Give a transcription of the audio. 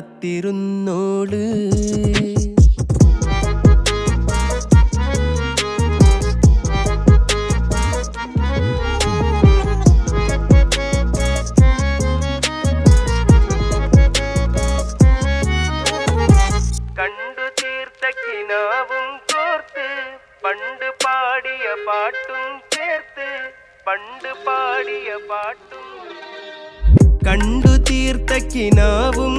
കാത്തിരുന്നോള്. കണ്ടു തീർത്ത കിനാവും കോർത്ത് പണ്ട് പാടിയ പാട്ടും ചേർത്ത് പണ്ട് പാടിയ പാട്ടും കണ്ടു തീർത്ത കിനാവും